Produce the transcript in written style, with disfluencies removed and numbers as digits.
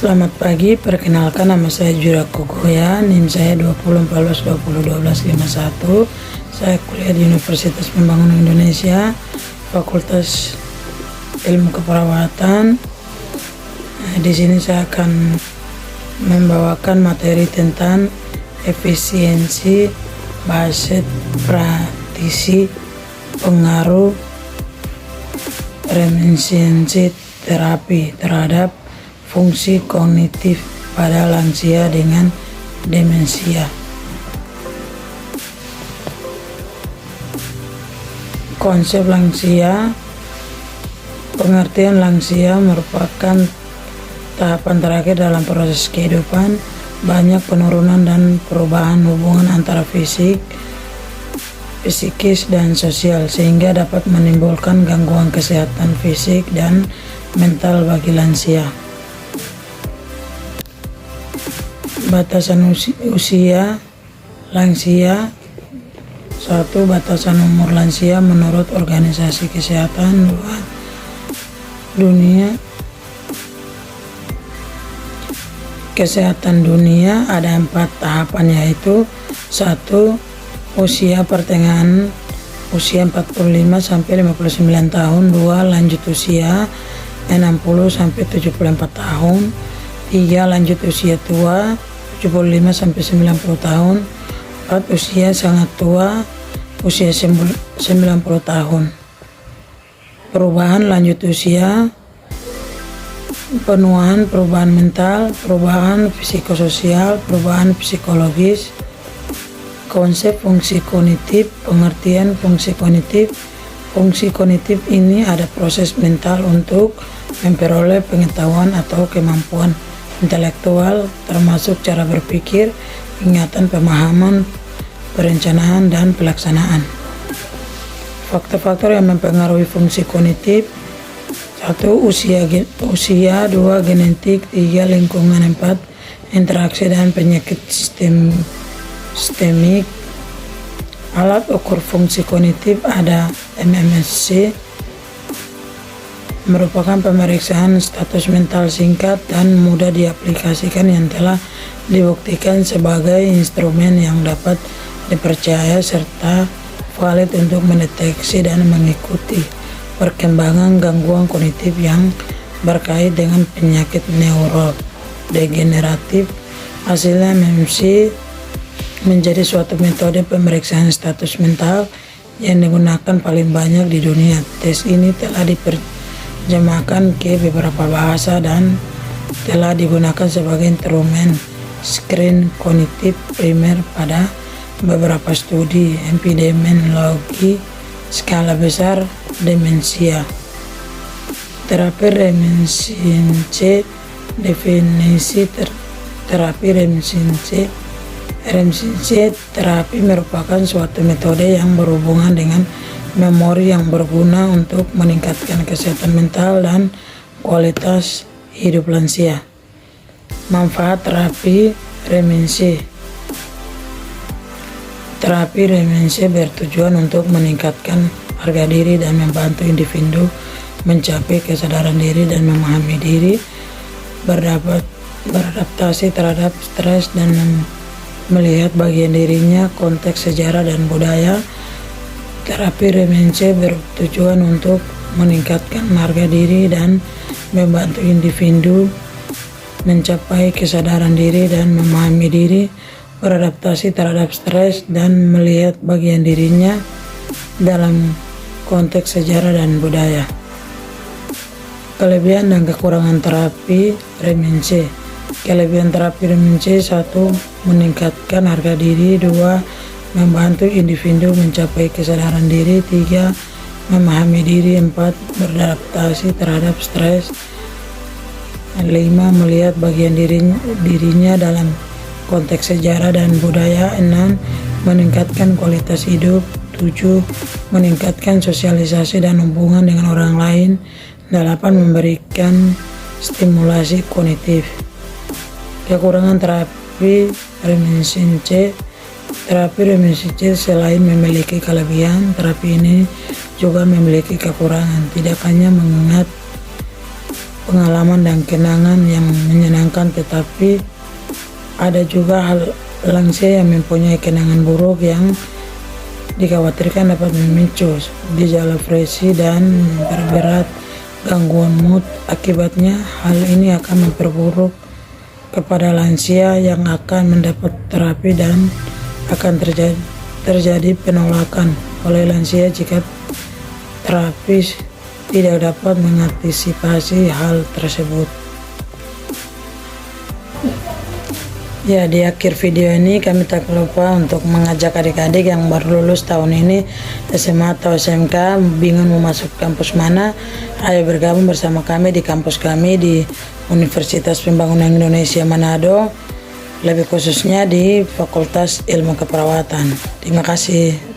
Selamat pagi, perkenalkan nama saya Jura Kogoya, NIM saya 2014-2020-1251. Saya kuliah di Universitas Pembangunan Indonesia, Fakultas Ilmu Keperawatan. Di sini saya akan membawakan materi tentang efisiensi bahasa praktisi pengaruh reminiscensi terapi terhadap fungsi kognitif pada lansia dengan demensia. Konsep lansia. Pengertian lansia merupakan tahapan terakhir dalam proses kehidupan. Banyak penurunan dan perubahan hubungan antara psikis dan sosial, sehingga dapat menimbulkan gangguan kesehatan fisik dan mental bagi lansia. Batasan usia lansia. 1. Batasan umur lansia menurut Organisasi Kesehatan Dunia. Kesehatan Dunia ada 4 tahapan, yaitu 1. Usia pertengahan, usia 45 sampai 59 tahun. 2. Lanjut usia 60 sampai 74 tahun. 3. Lanjut usia tua 75 sampai 90 tahun. 4. Usia sangat tua, usia 90 tahun. Perubahan lanjut usia: penuaan, perubahan mental, perubahan psikososial, perubahan psikologis. Konsep fungsi kognitif. Pengertian fungsi kognitif. Fungsi kognitif ini ada proses mental untuk memperoleh pengetahuan atau kemampuan intelektual, termasuk cara berpikir, ingatan, pemahaman, perencanaan, dan pelaksanaan. Faktor-faktor yang mempengaruhi fungsi kognitif: 1. Usia. 2. Genetik. 3. Lingkungan. 4. Interaksi dan penyakit sistemik. Alat ukur fungsi kognitif ada MMSI, merupakan pemeriksaan status mental singkat dan mudah diaplikasikan yang telah dibuktikan sebagai instrumen yang dapat dipercaya serta valid untuk mendeteksi dan mengikuti perkembangan gangguan kognitif yang berkait dengan penyakit neurodegeneratif. Hasilnya MMSI menjadi suatu metode pemeriksaan status mental yang digunakan paling banyak di dunia. Tes ini telah diterjemahkan ke beberapa bahasa dan telah digunakan sebagai instrumen screen kognitif primer pada beberapa studi epidemiologi skala besar demensia. Terapi reminiscensi. Definisi terapi reminiscensi. Terapi merupakan suatu metode yang berhubungan dengan memori yang berguna untuk meningkatkan kesehatan mental dan kualitas hidup lansia. Manfaat terapi reminiscensi. Terapi reminiscensi bertujuan untuk meningkatkan harga diri dan membantu individu mencapai kesadaran diri dan memahami diri, beradaptasi terhadap stres, dan melihat bagian dirinya, konteks sejarah dan budaya. Terapi reminiscensi bertujuan untuk meningkatkan harga diri dan membantu individu mencapai kesadaran diri dan memahami diri, beradaptasi terhadap stres, dan melihat bagian dirinya dalam konteks sejarah dan budaya. Kelebihan dan kekurangan terapi reminiscensi. Kelebihan terapi reminiscensi: 1. Meningkatkan harga diri. 2. Membantu individu mencapai kesadaran diri. 3. Memahami diri. 4. Beradaptasi terhadap stres. 5. Melihat bagian dirinya dalam konteks sejarah dan budaya. 6. Meningkatkan kualitas hidup. 7. Meningkatkan sosialisasi dan hubungan dengan orang lain. 8. Memberikan stimulasi kognitif. Kekurangan terapi reminiscensi. Terapi reminiscensi selain memiliki kelebihan, terapi ini juga memiliki kekurangan. Tidak hanya mengingat pengalaman dan kenangan yang menyenangkan, tetapi ada juga hal lansia yang mempunyai kenangan buruk yang dikhawatirkan dapat memicu gejala depresi dan memperberat gangguan mood. Akibatnya, hal ini akan memperburuk kepada lansia yang akan mendapat terapi dan akan terjadi penolakan oleh lansia jika terapis tidak dapat mengantisipasi hal tersebut. Ya, di akhir video ini kami tak lupa untuk mengajak adik-adik yang baru lulus tahun ini SMA atau SMK bingung mau masuk kampus mana, ayo bergabung bersama kami di kampus kami di Universitas Pembangunan Indonesia Manado, lebih khususnya di Fakultas Ilmu Keperawatan. Terima kasih.